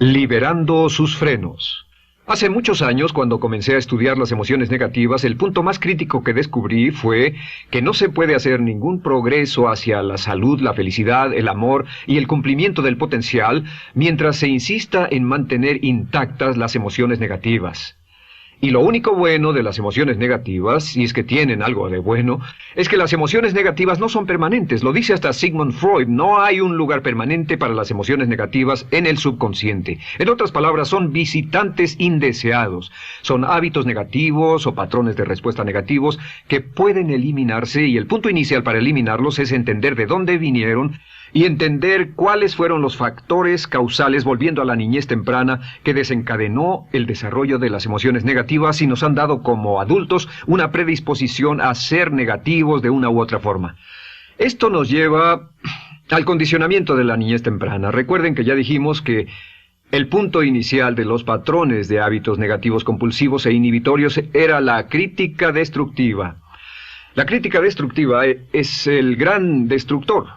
Liberando sus frenos. Hace muchos años, cuando comencé a estudiar las emociones negativas, el punto más crítico que descubrí fue que no se puede hacer ningún progreso hacia la salud, la felicidad, el amor y el cumplimiento del potencial mientras se insista en mantener intactas las emociones negativas. Y lo único bueno de las emociones negativas, si es que tienen algo de bueno, es que las emociones negativas no son permanentes. Lo dice hasta Sigmund Freud, no hay un lugar permanente para las emociones negativas en el subconsciente. En otras palabras, son visitantes indeseados. Son hábitos negativos o patrones de respuesta negativos que pueden eliminarse, y el punto inicial para eliminarlos es entender de dónde vinieron y entender cuáles fueron los factores causales, volviendo a la niñez temprana, que desencadenó el desarrollo de las emociones negativas y nos han dado como adultos una predisposición a ser negativos de una u otra forma. Esto nos lleva al condicionamiento de la niñez temprana. Recuerden que ya dijimos que el punto inicial de los patrones de hábitos negativos compulsivos e inhibitorios era la crítica destructiva. La crítica destructiva es el gran destructor.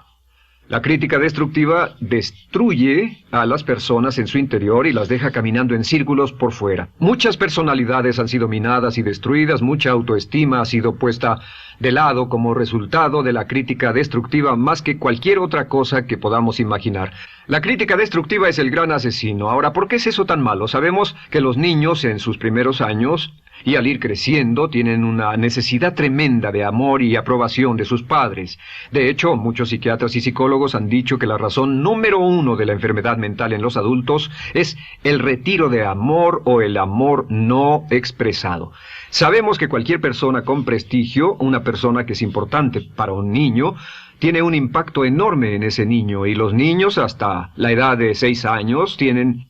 La crítica destructiva destruye a las personas en su interior y las deja caminando en círculos por fuera. Muchas personalidades han sido minadas y destruidas, mucha autoestima ha sido puesta de lado como resultado de la crítica destructiva más que cualquier otra cosa que podamos imaginar. La crítica destructiva es el gran asesino. Ahora, ¿por qué es eso tan malo? Sabemos que los niños en sus primeros años y al ir creciendo tienen una necesidad tremenda de amor y aprobación de sus padres. De hecho, muchos psiquiatras y psicólogos han dicho que la razón número uno de la enfermedad mental en los adultos es el retiro de amor o el amor no expresado. Sabemos que cualquier persona con prestigio, una persona que es importante para un niño, tiene un impacto enorme en ese niño, y los niños hasta la edad de 6 años tienen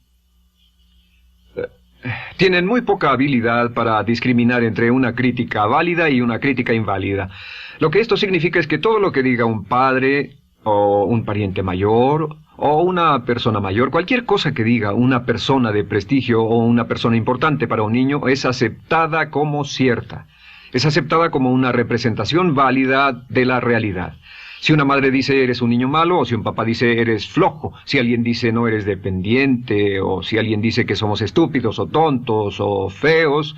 muy poca habilidad para discriminar entre una crítica válida y una crítica inválida. Lo que esto significa es que todo lo que diga un padre o un pariente mayor o una persona mayor, cualquier cosa que diga una persona de prestigio o una persona importante para un niño es aceptada como cierta. Es aceptada como una representación válida de la realidad. Si una madre dice eres un niño malo, o si un papá dice eres flojo, si alguien dice no eres dependiente, o si alguien dice que somos estúpidos o tontos o feos,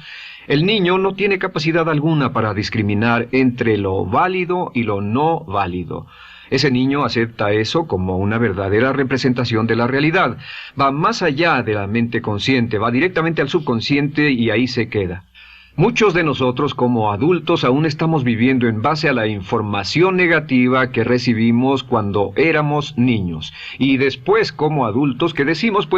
el niño no tiene capacidad alguna para discriminar entre lo válido y lo no válido. Ese niño acepta eso como una verdadera representación de la realidad. Va más allá de la mente consciente, va directamente al subconsciente y ahí se queda. Muchos de nosotros como adultos aún estamos viviendo en base a la información negativa que recibimos cuando éramos niños. Y después como adultos que decimos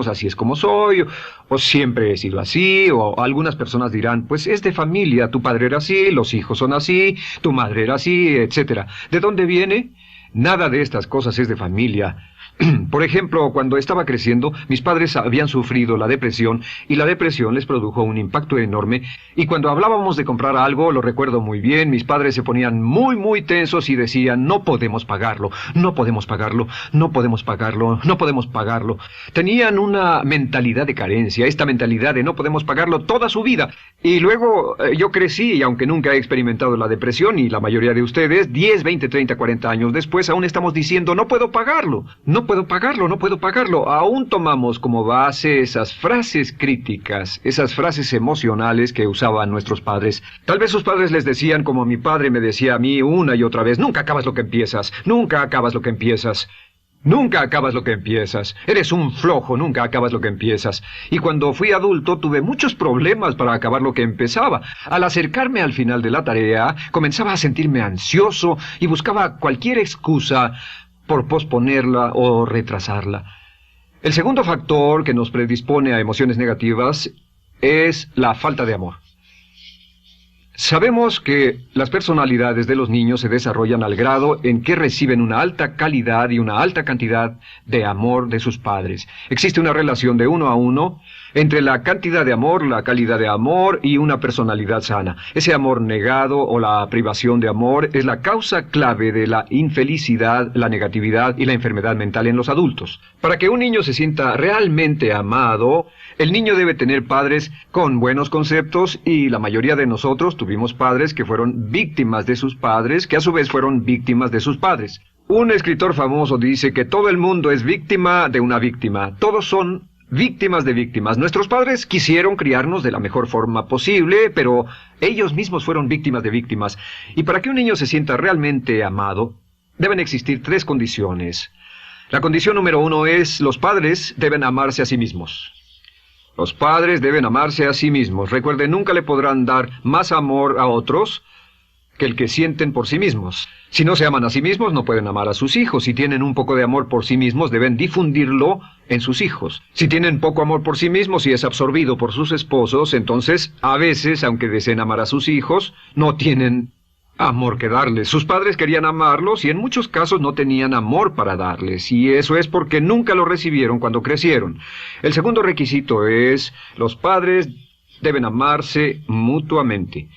así es como soy, o siempre he sido así, o algunas personas dirán, pues es de familia, tu padre era así, los hijos son así, tu madre era así, etc. ¿De dónde viene? Nada de estas cosas es de familia. Por ejemplo, cuando estaba creciendo, mis padres habían sufrido la depresión y la depresión les produjo un impacto enorme, y cuando hablábamos de comprar algo, lo recuerdo muy bien, mis padres se ponían muy tensos y decían, no podemos pagarlo, no podemos pagarlo, no podemos pagarlo, no podemos pagarlo. Tenían una mentalidad de carencia, esta mentalidad de no podemos pagarlo toda su vida. Y luego yo crecí, y aunque nunca he experimentado la depresión, y la mayoría de ustedes, 10, 20, 30, 40 años después, aún estamos diciendo, no puedo pagarlo, no puedo pagarlo, no puedo pagarlo. Aún tomamos como base esas frases críticas, esas frases emocionales que usaban nuestros padres. Tal vez sus padres les decían como mi padre me decía a mí una y otra vez, nunca acabas lo que empiezas, nunca acabas lo que empiezas. Nunca acabas lo que empiezas. Eres un flojo, nunca acabas lo que empiezas. Y cuando fui adulto tuve muchos problemas para acabar lo que empezaba. Al acercarme al final de la tarea, comenzaba a sentirme ansioso y buscaba cualquier excusa por posponerla o retrasarla. El segundo factor que nos predispone a emociones negativas es la falta de amor. Sabemos que las personalidades de los niños se desarrollan al grado en que reciben una alta calidad y una alta cantidad de amor de sus padres. Existe una relación de 1 a 1 entre la cantidad de amor, la calidad de amor y una personalidad sana. Ese amor negado o la privación de amor es la causa clave de la infelicidad, la negatividad y la enfermedad mental en los adultos. Para que un niño se sienta realmente amado, el niño debe tener padres con buenos conceptos, y la mayoría de nosotros tuvimos padres que fueron víctimas de sus padres, que a su vez fueron víctimas de sus padres. Un escritor famoso dice que todo el mundo es víctima de una víctima. Todos son víctimas de víctimas. Nuestros padres quisieron criarnos de la mejor forma posible, pero ellos mismos fueron víctimas de víctimas. Y para que un niño se sienta realmente amado, deben existir 3 condiciones. La condición número 1 es: los padres deben amarse a sí mismos. Los padres deben amarse a sí mismos. Recuerden, nunca le podrán dar más amor a otros que el que sienten por sí mismos. Si no se aman a sí mismos, no pueden amar a sus hijos. Si tienen un poco de amor por sí mismos, deben difundirlo en sus hijos. Si tienen poco amor por sí mismos y es absorbido por sus esposos, entonces, a veces, aunque deseen amar a sus hijos, no tienen amor que darles. Sus padres querían amarlos y en muchos casos no tenían amor para darles, y eso es porque nunca lo recibieron cuando crecieron. El segundo requisito es: los padres deben amarse mutuamente.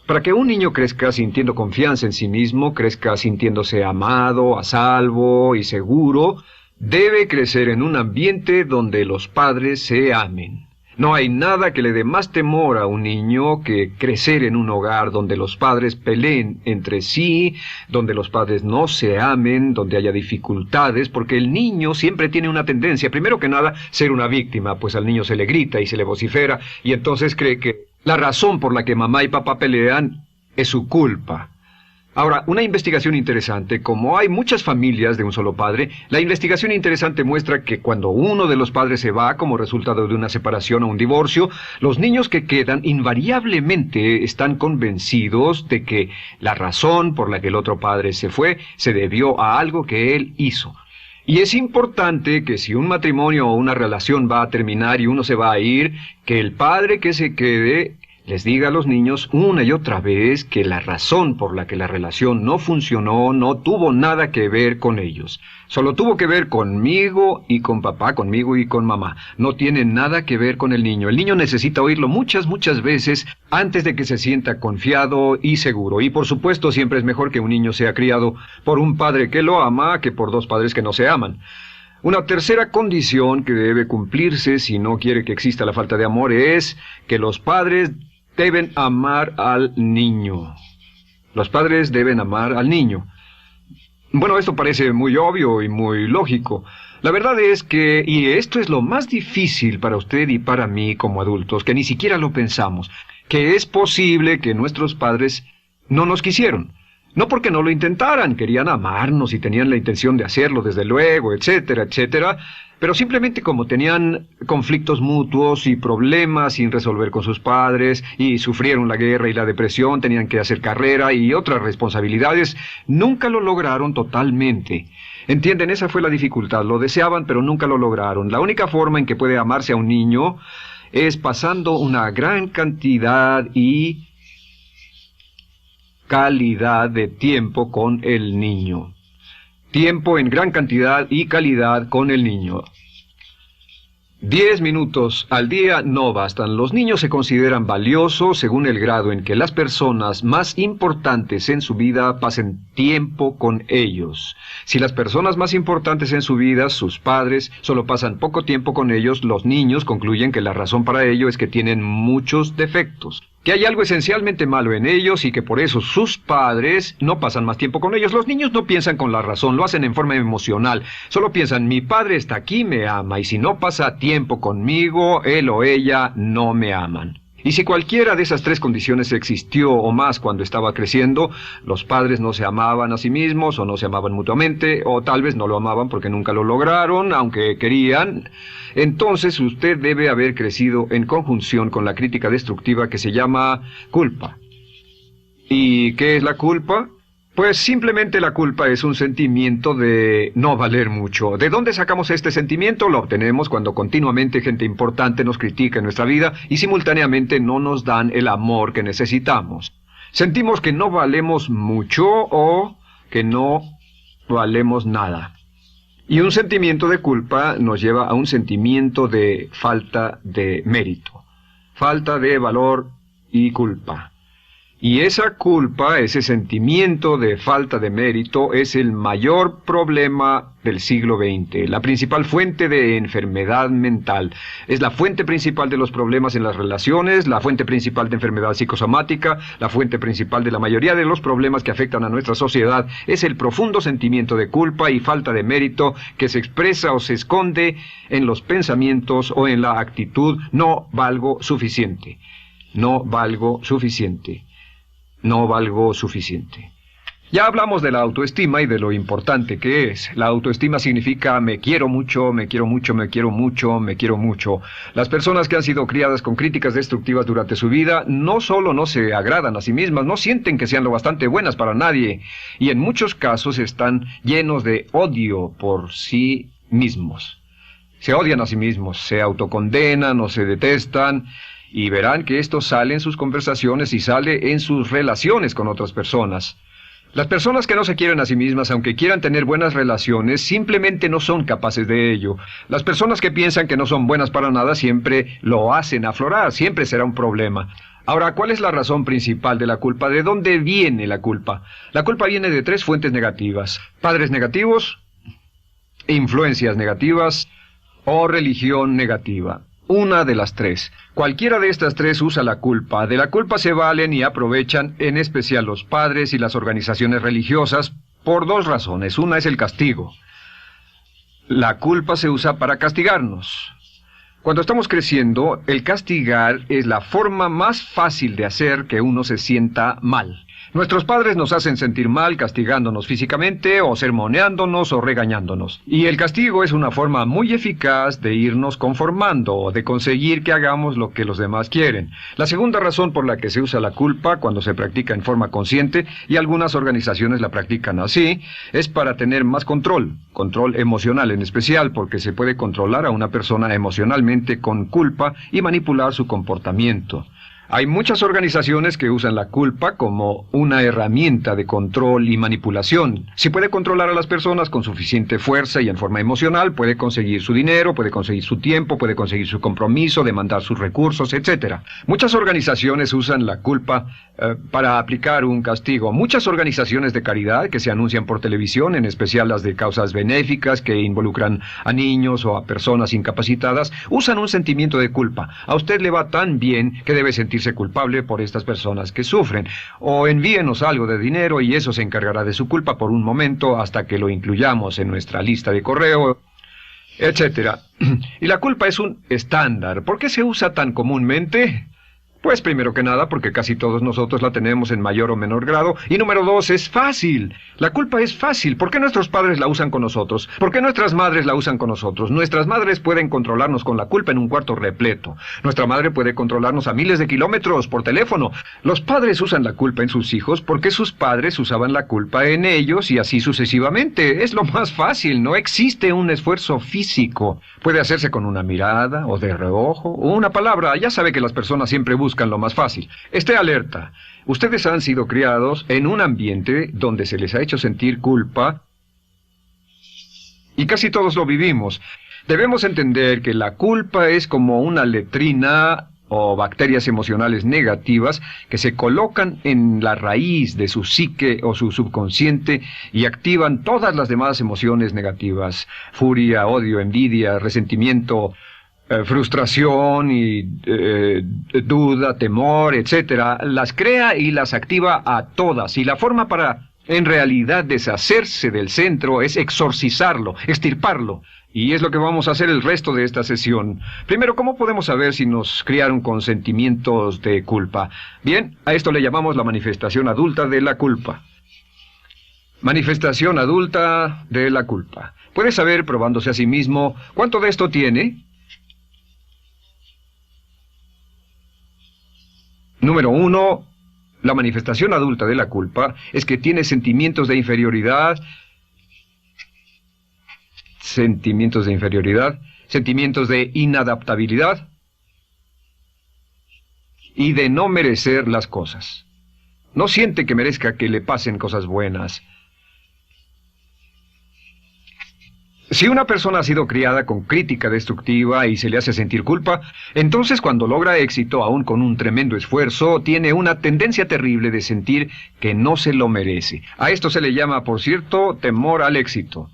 Para que un niño crezca sintiendo confianza en sí mismo, crezca sintiéndose amado, a salvo y seguro, debe crecer en un ambiente donde los padres se amen. No hay nada que le dé más temor a un niño que crecer en un hogar donde los padres peleen entre sí, donde los padres no se amen, donde haya dificultades, porque el niño siempre tiene una tendencia, primero que nada, ser una víctima, pues al niño se le grita y se le vocifera, y entonces cree que la razón por la que mamá y papá pelean es su culpa. Ahora, una investigación interesante: como hay muchas familias de un solo padre, la investigación interesante muestra que cuando uno de los padres se va como resultado de una separación o un divorcio, los niños que quedan invariablemente están convencidos de que la razón por la que el otro padre se fue se debió a algo que él hizo. Y es importante que si un matrimonio o una relación va a terminar y uno se va a ir, que el padre que se quede les diga a los niños una y otra vez que la razón por la que la relación no funcionó no tuvo nada que ver con ellos. Solo tuvo que ver conmigo y con papá, conmigo y con mamá. No tiene nada que ver con el niño. El niño necesita oírlo muchas veces antes de que se sienta confiado y seguro. Y por supuesto, siempre es mejor que un niño sea criado por un padre que lo ama que por 2 padres que no se aman. Una tercera condición que debe cumplirse si no quiere que exista la falta de amor es que los padres deben amar al niño. Los padres deben amar al niño. Bueno, esto parece muy obvio y muy lógico. La verdad es que, y esto es lo más difícil para usted y para mí como adultos, que ni siquiera lo pensamos, que es posible que nuestros padres no nos quisieron. No porque no lo intentaran, querían amarnos y tenían la intención de hacerlo, desde luego, etcétera, etcétera, pero simplemente como tenían conflictos mutuos y problemas sin resolver con sus padres, y sufrieron la guerra y la depresión, tenían que hacer carrera y otras responsabilidades, nunca lo lograron totalmente. ¿Entienden? Esa fue la dificultad. Lo deseaban, pero nunca lo lograron. La única forma en que puede amarse a un niño es pasando una gran cantidad y calidad de tiempo con el niño. Tiempo en gran cantidad y calidad con el niño. 10 minutos al día no bastan. Los niños se consideran valiosos según el grado en que las personas más importantes en su vida pasen tiempo con ellos. Si las personas más importantes en su vida, sus padres, solo pasan poco tiempo con ellos, los niños concluyen que la razón para ello es que tienen muchos defectos, que hay algo esencialmente malo en ellos y que por eso sus padres no pasan más tiempo con ellos. Los niños no piensan con la razón, lo hacen en forma emocional. Solo piensan: mi padre está aquí, me ama, y si no pasa tiempo conmigo, él o ella no me aman. Y si cualquiera de esas 3 condiciones existió o más cuando estaba creciendo, los padres no se amaban a sí mismos, o no se amaban mutuamente, o tal vez no lo amaban porque nunca lo lograron, aunque querían, entonces usted debe haber crecido en conjunción con la crítica destructiva que se llama culpa. ¿Y qué es la culpa? Pues simplemente la culpa es un sentimiento de no valer mucho. ¿De dónde sacamos este sentimiento? Lo obtenemos cuando continuamente gente importante nos critica en nuestra vida y simultáneamente no nos dan el amor que necesitamos. Sentimos que no valemos mucho o que no valemos nada. Y un sentimiento de culpa nos lleva a un sentimiento de falta de mérito, falta de valor y culpa. Y esa culpa, ese sentimiento de falta de mérito, es el mayor problema del siglo XX, la principal fuente de enfermedad mental. Es la fuente principal de los problemas en las relaciones, la fuente principal de enfermedad psicosomática, la fuente principal de la mayoría de los problemas que afectan a nuestra sociedad. Es el profundo sentimiento de culpa y falta de mérito que se expresa o se esconde en los pensamientos o en la actitud: no valgo suficiente, no valgo suficiente. No valgo suficiente. Ya hablamos de la autoestima y de lo importante que es. La autoestima significa me quiero mucho, me quiero mucho, me quiero mucho, me quiero mucho. Las personas que han sido criadas con críticas destructivas durante su vida no solo no se agradan a sí mismas, no sienten que sean lo bastante buenas para nadie, y en muchos casos están llenos de odio por sí mismos. Se odian a sí mismos, se autocondenan o se detestan. Y verán que esto sale en sus conversaciones y sale en sus relaciones con otras personas. Las personas que no se quieren a sí mismas, aunque quieran tener buenas relaciones, simplemente no son capaces de ello. Las personas que piensan que no son buenas para nada siempre lo hacen aflorar, siempre será un problema. Ahora, ¿cuál es la razón principal de la culpa? ¿De dónde viene la culpa? La culpa viene de 3 fuentes negativas: padres negativos, influencias negativas o religión negativa. Una de las 3. Cualquiera de estas 3 usa la culpa. De la culpa se valen y aprovechan, en especial los padres y las organizaciones religiosas, por 2 razones. Una es el castigo. La culpa se usa para castigarnos. Cuando estamos creciendo, el castigar es la forma más fácil de hacer que uno se sienta mal. Nuestros padres nos hacen sentir mal castigándonos físicamente o sermoneándonos o regañándonos. Y el castigo es una forma muy eficaz de irnos conformando o de conseguir que hagamos lo que los demás quieren. La segunda razón por la que se usa la culpa cuando se practica en forma consciente, y algunas organizaciones la practican así, es para tener más control emocional en especial, porque se puede controlar a una persona emocionalmente con culpa y manipular su comportamiento. Hay muchas organizaciones que usan la culpa como una herramienta de control y manipulación. Si puede controlar a las personas con suficiente fuerza y en forma emocional, puede conseguir su dinero, puede conseguir su tiempo, puede conseguir su compromiso, demandar sus recursos, etc. Muchas organizaciones usan la culpa para aplicar un castigo. Muchas organizaciones de caridad que se anuncian por televisión, en especial las de causas benéficas que involucran a niños o a personas incapacitadas, usan un sentimiento de culpa. A usted le va tan bien que debe sentirse culpable por estas personas que sufren. O envíenos algo de dinero y eso se encargará de su culpa por un momento hasta que lo incluyamos en nuestra lista de correo, etc. Y la culpa es un estándar. ¿Por qué se usa tan comúnmente? Pues primero que nada porque casi todos nosotros la tenemos en mayor o menor grado. Y número 2, es fácil. La culpa es fácil. ¿Por qué nuestros padres la usan con nosotros? ¿Por qué nuestras madres la usan con nosotros? Nuestras madres pueden controlarnos con la culpa en un cuarto repleto. Nuestra madre puede controlarnos a miles de kilómetros por teléfono. Los padres usan la culpa en sus hijos porque sus padres usaban la culpa en ellos y así sucesivamente. Es lo más fácil. No existe un esfuerzo físico. Puede hacerse con una mirada o de reojo o una palabra. Ya sabe que las personas siempre buscan lo más fácil. Esté alerta. Ustedes han sido criados en un ambiente donde se les ha hecho sentir culpa y casi todos lo vivimos. Debemos entender que la culpa es como una letrina o bacterias emocionales negativas que se colocan en la raíz de su psique o su subconsciente y activan todas las demás emociones negativas: furia, odio, envidia, resentimiento, frustración y duda, temor, etc. Las crea y las activa a todas. Y la forma para, en realidad, deshacerse del centro es exorcizarlo, extirparlo. Y es lo que vamos a hacer el resto de esta sesión. Primero, ¿cómo podemos saber si nos criaron con sentimientos de culpa? Bien, a esto le llamamos la manifestación adulta de la culpa. Manifestación adulta de la culpa. Puede saber, probándose a sí mismo, ¿cuánto de esto tiene? Número 1, la manifestación adulta de la culpa es que tiene sentimientos de inferioridad, sentimientos de inadaptabilidad y de no merecer las cosas. No siente que merezca que le pasen cosas buenas. Si una persona ha sido criada con crítica destructiva y se le hace sentir culpa, entonces cuando logra éxito, aún con un tremendo esfuerzo, tiene una tendencia terrible de sentir que no se lo merece. A esto se le llama, por cierto, temor al éxito.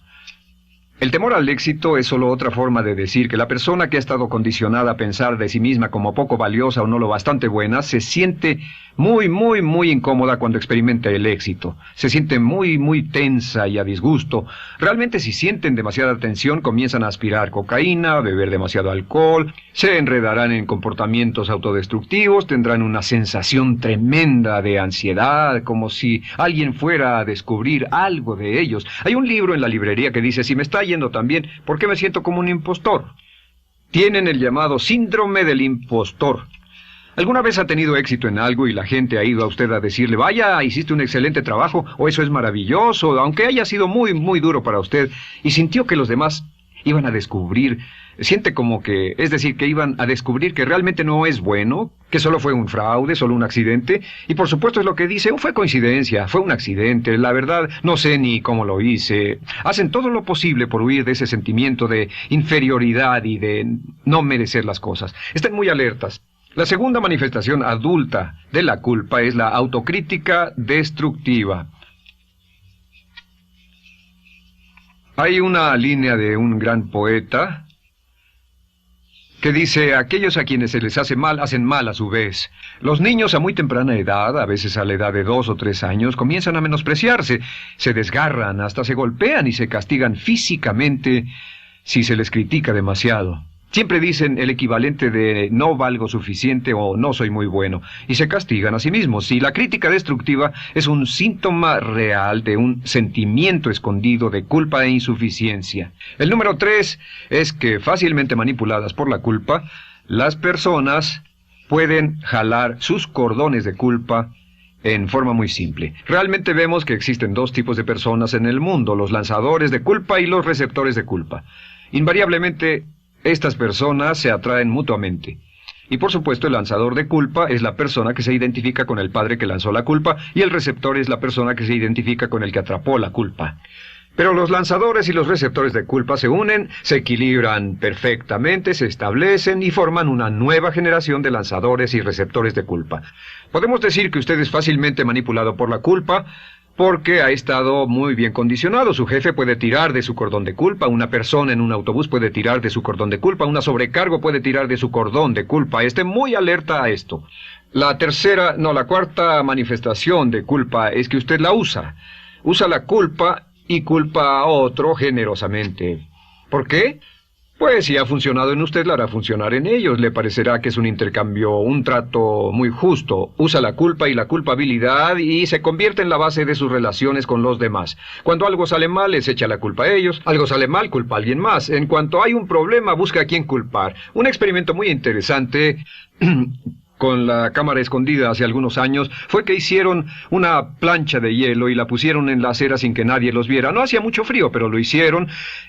El temor al éxito es solo otra forma de decir que la persona que ha estado condicionada a pensar de sí misma como poco valiosa o no lo bastante buena, se siente muy incómoda cuando experimenta el éxito. Se siente muy tensa y a disgusto. Realmente si sienten demasiada tensión, comienzan a aspirar cocaína, a beber demasiado alcohol, se enredarán en comportamientos autodestructivos, tendrán una sensación tremenda de ansiedad, como si alguien fuera a descubrir algo de ellos. Hay un libro en la librería que dice, si me está yendo tan bien, ¿por qué me siento como un impostor? Tienen el llamado síndrome del impostor. ¿Alguna vez ha tenido éxito en algo y la gente ha ido a usted a decirle, vaya, hiciste un excelente trabajo, o eso es maravilloso, aunque haya sido muy duro para usted, y sintió que los demás iban a descubrir, siente como que, es decir, que iban a descubrir que realmente no es bueno, que solo fue un fraude, solo un accidente, y por supuesto es lo que dice, fue coincidencia, fue un accidente, la verdad, no sé ni cómo lo hice. Hacen todo lo posible por huir de ese sentimiento de inferioridad y de no merecer las cosas. Estén muy alertas. La segunda manifestación adulta de la culpa es la autocrítica destructiva. Hay una línea de un gran poeta que dice, aquellos a quienes se les hace mal, hacen mal a su vez. Los niños a muy temprana edad, a veces a la edad de 2 o 3 años, comienzan a menospreciarse, se desgarran, hasta se golpean y se castigan físicamente si se les critica demasiado. Siempre dicen el equivalente de no valgo suficiente o no soy muy bueno, y se castigan a sí mismos. Y la crítica destructiva es un síntoma real de un sentimiento escondido de culpa e insuficiencia. El número 3 es que, fácilmente manipuladas por la culpa, las personas pueden jalar sus cordones de culpa en forma muy simple. Realmente vemos que existen 2 tipos de personas en el mundo, los lanzadores de culpa y los receptores de culpa. Invariablemente, estas personas se atraen mutuamente. Y por supuesto el lanzador de culpa es la persona que se identifica con el padre que lanzó la culpa y el receptor es la persona que se identifica con el que atrapó la culpa. Pero los lanzadores y los receptores de culpa se unen, se equilibran perfectamente, se establecen y forman una nueva generación de lanzadores y receptores de culpa. Podemos decir que usted es fácilmente manipulado por la culpa, porque ha estado muy bien condicionado. Su jefe puede tirar de su cordón de culpa, una persona en un autobús puede tirar de su cordón de culpa, una sobrecargo puede tirar de su cordón de culpa. Esté muy alerta a esto. La cuarta manifestación de culpa es que usted la usa. Usa la culpa y culpa a otro generosamente. ¿Por qué? Pues si ha funcionado en usted, la hará funcionar en ellos. Le parecerá que es un intercambio, un trato muy justo. Usa la culpa y la culpabilidad y se convierte en la base de sus relaciones con los demás. Cuando algo sale mal, les echa la culpa a ellos. Algo sale mal, culpa a alguien más. En cuanto hay un problema, busca a quién culpar. Un experimento muy interesante con la cámara escondida hace algunos años, fue que hicieron una plancha de hielo y la pusieron en la acera sin que nadie los viera. No hacía mucho frío, pero lo hicieron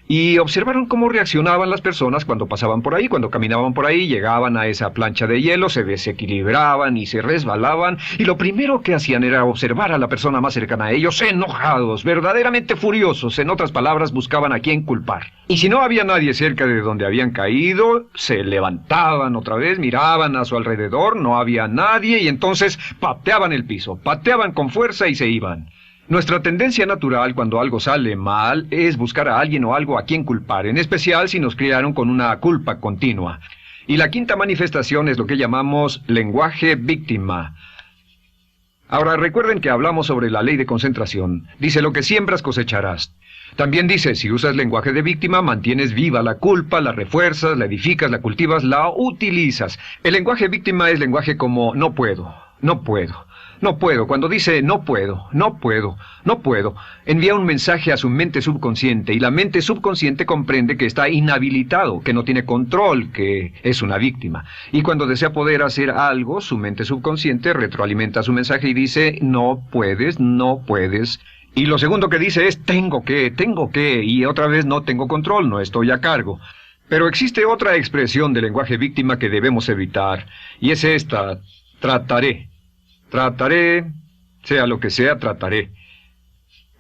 y observaron cómo reaccionaban las personas cuando pasaban por ahí, cuando caminaban por ahí, llegaban a esa plancha de hielo, se desequilibraban y se resbalaban, y lo primero que hacían era observar a la persona más cercana a ellos, enojados, verdaderamente furiosos, en otras palabras, buscaban a quién culpar. Y si no había nadie cerca de donde habían caído, se levantaban otra vez, miraban a su alrededor, no había nadie y entonces pateaban el piso, pateaban con fuerza y se iban. Nuestra tendencia natural cuando algo sale mal es buscar a alguien o algo a quien culpar, en especial si nos criaron con una culpa continua. Y la quinta manifestación es lo que llamamos lenguaje víctima. Ahora recuerden que hablamos sobre la ley de concentración. Dice, lo que siembras cosecharás. También dice, si usas lenguaje de víctima, mantienes viva la culpa, la refuerzas, la edificas, la cultivas, la utilizas. El lenguaje víctima es lenguaje como no puedo, no puedo, no puedo. Cuando dice no puedo, no puedo, no puedo, envía un mensaje a su mente subconsciente y la mente subconsciente comprende que está inhabilitado, que no tiene control, que es una víctima. Y cuando desea poder hacer algo, su mente subconsciente retroalimenta su mensaje y dice no puedes, no puedes. Y lo segundo que dice es tengo que, y otra vez no tengo control, no estoy a cargo. Pero existe otra expresión del lenguaje víctima que debemos evitar, y es esta, trataré. Trataré, sea lo que sea, trataré.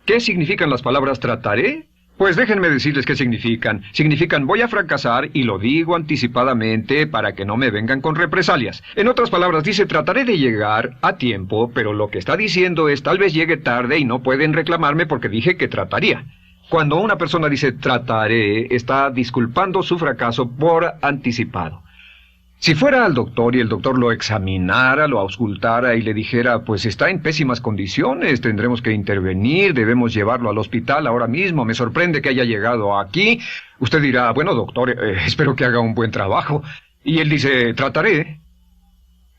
¿Qué significan las palabras trataré? Pues déjenme decirles qué significan. Significan voy a fracasar y lo digo anticipadamente para que no me vengan con represalias. En otras palabras, dice trataré de llegar a tiempo, pero lo que está diciendo es tal vez llegue tarde y no pueden reclamarme porque dije que trataría. Cuando una persona dice trataré, está disculpando su fracaso por anticipado. Si fuera al doctor y el doctor lo examinara, lo auscultara y le dijera, pues está en pésimas condiciones, tendremos que intervenir, debemos llevarlo al hospital ahora mismo, me sorprende que haya llegado aquí, usted dirá, bueno doctor, espero que haga un buen trabajo. Y él dice, trataré.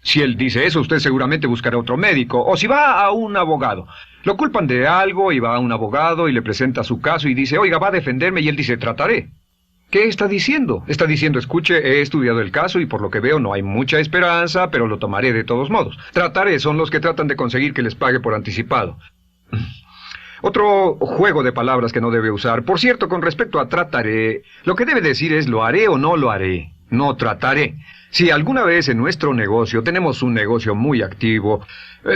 Si él dice eso, usted seguramente buscará otro médico. O si va a un abogado, lo culpan de algo y va a un abogado y le presenta su caso y dice, oiga, va a defenderme, y él dice, trataré. ¿Qué está diciendo? Está diciendo, escuche, he estudiado el caso y por lo que veo no hay mucha esperanza, pero lo tomaré de todos modos. Trataré son los que tratan de conseguir que les pague por anticipado. Otro juego de palabras que no debe usar. Por cierto, con respecto a trataré, lo que debe decir es lo haré o no lo haré. No trataré. Si alguna vez en nuestro negocio, tenemos un negocio muy activo,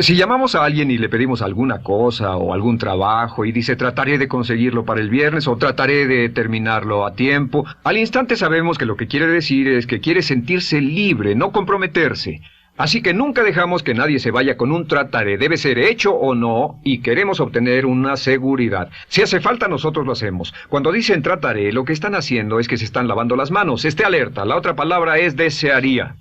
si llamamos a alguien y le pedimos alguna cosa o algún trabajo y dice trataré de conseguirlo para el viernes o trataré de terminarlo a tiempo, al instante sabemos que lo que quiere decir es que quiere sentirse libre, no comprometerse. Así que nunca dejamos que nadie se vaya con un trataré, debe ser hecho o no, y queremos obtener una seguridad. Si hace falta, nosotros lo hacemos. Cuando dicen trataré, lo que están haciendo es que se están lavando las manos. Esté alerta, la otra palabra es desearía.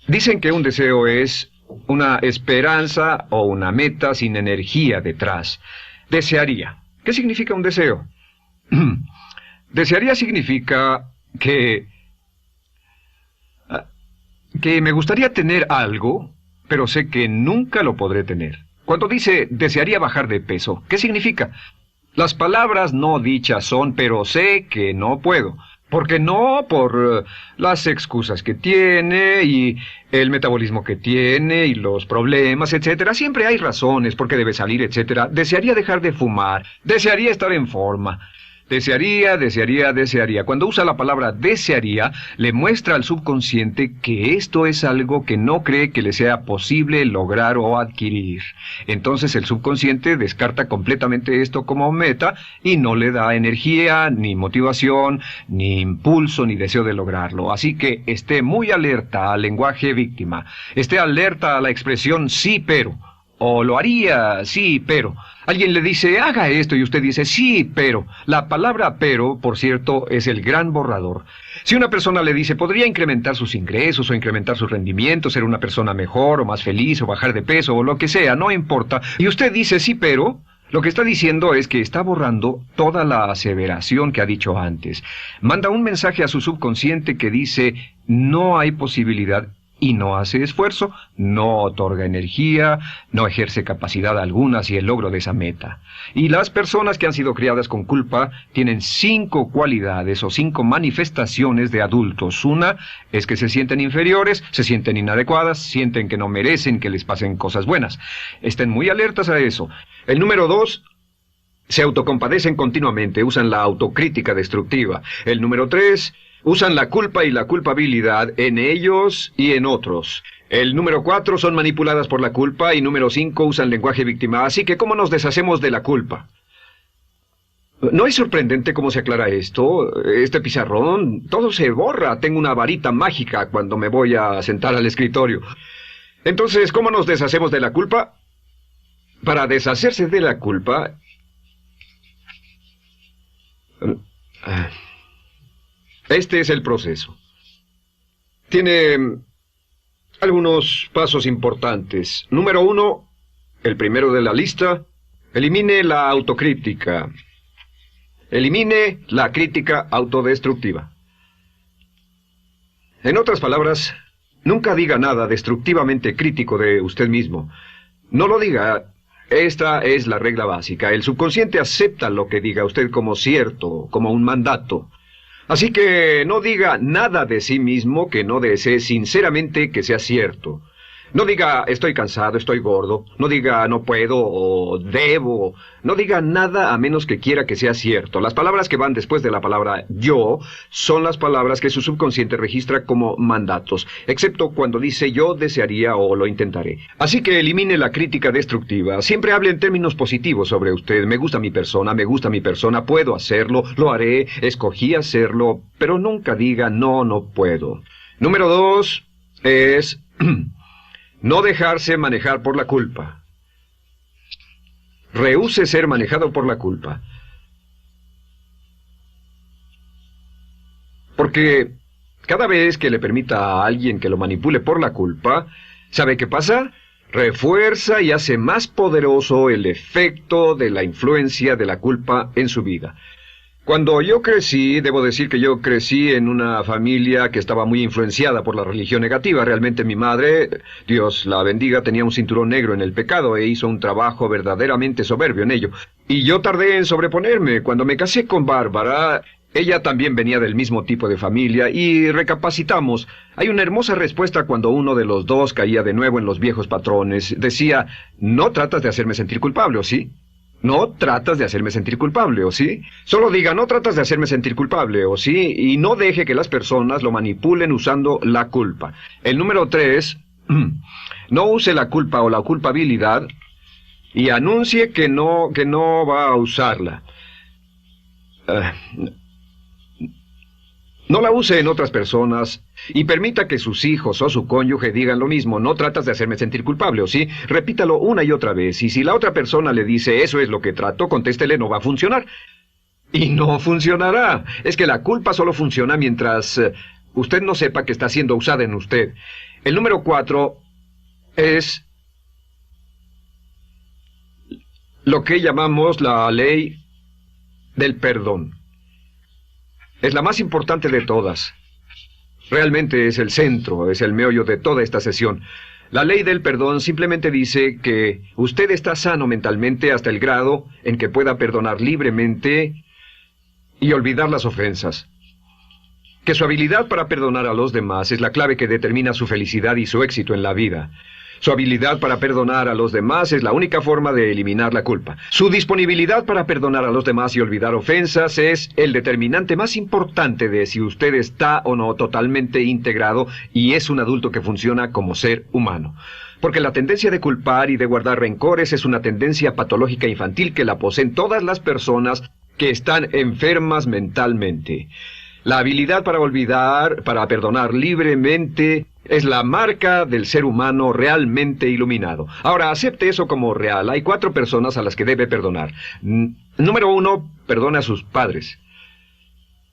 Dicen que un deseo es una esperanza o una meta sin energía detrás. Desearía. ¿Qué significa un deseo? Desearía significa que me gustaría tener algo, pero sé que nunca lo podré tener. Cuando dice desearía bajar de peso, ¿qué significa? Las palabras no dichas son, pero sé que no puedo. ¿Por qué no? Por las excusas que tiene y el metabolismo que tiene y los problemas, etcétera. Siempre hay razones por qué debe salir, etcétera. Desearía dejar de fumar, desearía estar en forma. Desearía, desearía, desearía. Cuando usa la palabra desearía, le muestra al subconsciente que esto es algo que no cree que le sea posible lograr o adquirir. Entonces el subconsciente descarta completamente esto como meta y no le da energía, ni motivación, ni impulso, ni deseo de lograrlo. Así que esté muy alerta al lenguaje víctima. Esté alerta a la expresión sí, pero. O lo haría, sí, pero. Alguien le dice, haga esto, y usted dice, sí, pero. La palabra pero, por cierto, es el gran borrador. Si una persona le dice, podría incrementar sus ingresos o incrementar su rendimiento, ser una persona mejor o más feliz o bajar de peso o lo que sea, no importa. Y usted dice, sí, pero. Lo que está diciendo es que está borrando toda la aseveración que ha dicho antes. Manda un mensaje a su subconsciente que dice, no hay posibilidad. Y no hace esfuerzo, no otorga energía, no ejerce capacidad alguna hacia el logro de esa meta. Y las personas que han sido criadas con culpa tienen 5 cualidades o 5 manifestaciones de adultos. Una es que se sienten inferiores, se sienten inadecuadas, sienten que no merecen que les pasen cosas buenas. Estén muy alertas a eso. El número 2... se autocompadecen continuamente, usan la autocrítica destructiva. El número 3... usan la culpa y la culpabilidad en ellos y en otros. El número 4 son manipuladas por la culpa y número 5 usan lenguaje víctima. Así que, ¿cómo nos deshacemos de la culpa? ¿No es sorprendente cómo se aclara esto? Este pizarrón, todo se borra. Tengo una varita mágica cuando me voy a sentar al escritorio. Entonces, ¿cómo nos deshacemos de la culpa? Para deshacerse de la culpa... este es el proceso. Tiene algunos pasos importantes. Número 1, el primero de la lista, elimine la autocrítica. Elimine la crítica autodestructiva. En otras palabras, nunca diga nada destructivamente crítico de usted mismo. No lo diga. Esta es la regla básica. El subconsciente acepta lo que diga usted como cierto, como un mandato. Así que no diga nada de sí mismo que no desee sinceramente que sea cierto. No diga estoy cansado, estoy gordo. No diga no puedo o debo. No diga nada a menos que quiera que sea cierto. Las palabras que van después de la palabra yo son las palabras que su subconsciente registra como mandatos, excepto cuando dice yo desearía o lo intentaré. Así que elimine la crítica destructiva. Siempre hable en términos positivos sobre usted. Me gusta mi persona, puedo hacerlo, lo haré, escogí hacerlo, pero nunca diga no, no puedo. Número 2 es no dejarse manejar por la culpa. Rehúse ser manejado por la culpa. Porque cada vez que le permita a alguien que lo manipule por la culpa, ¿sabe qué pasa? Refuerza y hace más poderoso el efecto de la influencia de la culpa en su vida. Cuando yo crecí, debo decir que yo crecí en una familia que estaba muy influenciada por la religión negativa. Realmente mi madre, Dios la bendiga, tenía un cinturón negro en el pecado e hizo un trabajo verdaderamente soberbio en ello. Y yo tardé en sobreponerme. Cuando me casé con Bárbara, ella también venía del mismo tipo de familia y recapacitamos. Hay una hermosa respuesta cuando uno de los dos caía de nuevo en los viejos patrones. Decía, no tratas de hacerme sentir culpable, ¿o sí? No tratas de hacerme sentir culpable, ¿o sí? Solo diga, no tratas de hacerme sentir culpable, ¿o sí? Y no deje que las personas lo manipulen usando la culpa. El número 3, no use la culpa o la culpabilidad y anuncie que no va a usarla. No la use en otras personas y permita que sus hijos o su cónyuge digan lo mismo. No tratas de hacerme sentir culpable, ¿o sí? Repítalo una y otra vez. Y si la otra persona le dice eso es lo que trato, contéstele no va a funcionar. Y no funcionará. Es que la culpa solo funciona mientras usted no sepa que está siendo usada en usted. El número 4 es lo que llamamos la ley del perdón. Es la más importante de todas. Realmente es el centro, es el meollo de toda esta sesión. La ley del perdón simplemente dice que usted está sano mentalmente hasta el grado en que pueda perdonar libremente y olvidar las ofensas. Que su habilidad para perdonar a los demás es la clave que determina su felicidad y su éxito en la vida. Su habilidad para perdonar a los demás es la única forma de eliminar la culpa. Su disponibilidad para perdonar a los demás y olvidar ofensas es el determinante más importante de si usted está o no totalmente integrado y es un adulto que funciona como ser humano. Porque la tendencia de culpar y de guardar rencores es una tendencia patológica infantil que la poseen todas las personas que están enfermas mentalmente. La habilidad para olvidar, para perdonar libremente, es la marca del ser humano realmente iluminado. Ahora, acepte eso como real. Hay 4 personas a las que debe perdonar. Número 1, perdone a sus padres.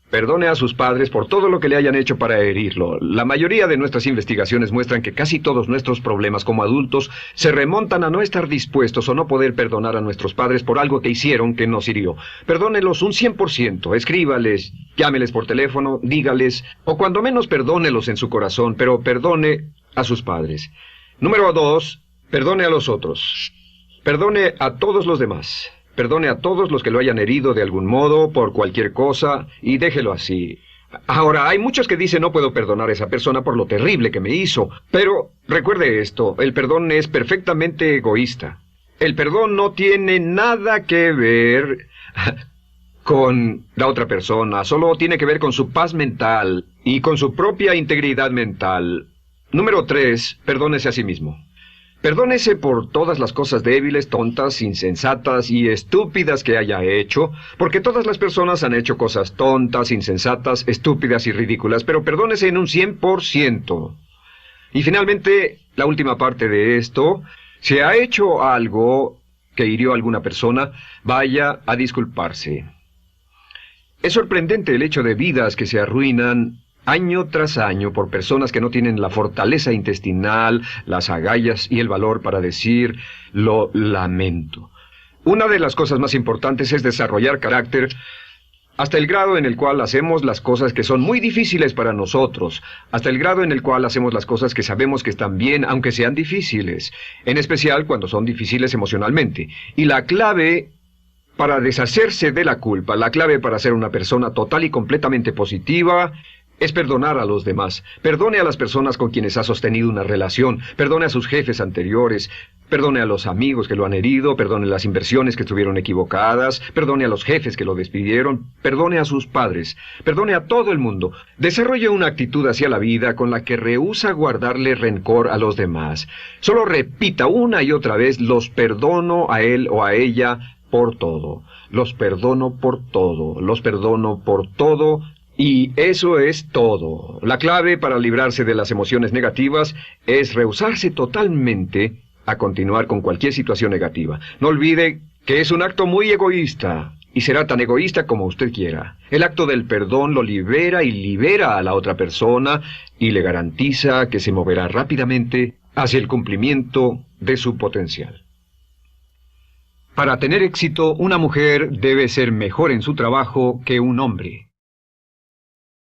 Perdone a sus padres por todo lo que le hayan hecho para herirlo. La mayoría de nuestras investigaciones muestran que casi todos nuestros problemas como adultos se remontan a no estar dispuestos o no poder perdonar a nuestros padres por algo que hicieron que nos hirió. Perdónelos un 100%, escríbales, llámeles por teléfono, dígales, o cuando menos perdónelos en su corazón, pero perdone a sus padres. Número 2, perdone a los otros. Perdone a todos los demás. Perdone a todos los que lo hayan herido de algún modo, por cualquier cosa, y déjelo así. Ahora, hay muchos que dicen no puedo perdonar a esa persona por lo terrible que me hizo, pero recuerde esto, el perdón es perfectamente egoísta. El perdón no tiene nada que ver con la otra persona, solo tiene que ver con su paz mental y con su propia integridad mental. Número 3, perdónese a sí mismo. Perdónese por todas las cosas débiles, tontas, insensatas y estúpidas que haya hecho, porque todas las personas han hecho cosas tontas, insensatas, estúpidas y ridículas, pero perdónese en un 100%. Y finalmente, la última parte de esto, si ha hecho algo que hirió a alguna persona, vaya a disculparse. Es sorprendente el hecho de vidas que se arruinan año tras año por personas que no tienen la fortaleza intestinal, las agallas y el valor para decir lo lamento. Una de las cosas más importantes es desarrollar carácter hasta el grado en el cual hacemos las cosas que son muy difíciles para nosotros, hasta el grado en el cual hacemos las cosas que sabemos que están bien, aunque sean difíciles, en especial cuando son difíciles emocionalmente. Y la clave para deshacerse de la culpa, la clave para ser una persona total y completamente positiva, es perdonar a los demás. Perdone a las personas con quienes ha sostenido una relación. Perdone a sus jefes anteriores. Perdone a los amigos que lo han herido. Perdone las inversiones que estuvieron equivocadas. Perdone a los jefes que lo despidieron. Perdone a sus padres. Perdone a todo el mundo. Desarrolle una actitud hacia la vida con la que rehúsa guardarle rencor a los demás. Solo repita una y otra vez: los perdono a él o a ella por todo. Los perdono por todo. Los perdono por todo. Y eso es todo. La clave para librarse de las emociones negativas es rehusarse totalmente a continuar con cualquier situación negativa. No olvide que es un acto muy egoísta, y será tan egoísta como usted quiera. El acto del perdón lo libera y libera a la otra persona y le garantiza que se moverá rápidamente hacia el cumplimiento de su potencial. Para tener éxito, una mujer debe ser mejor en su trabajo que un hombre.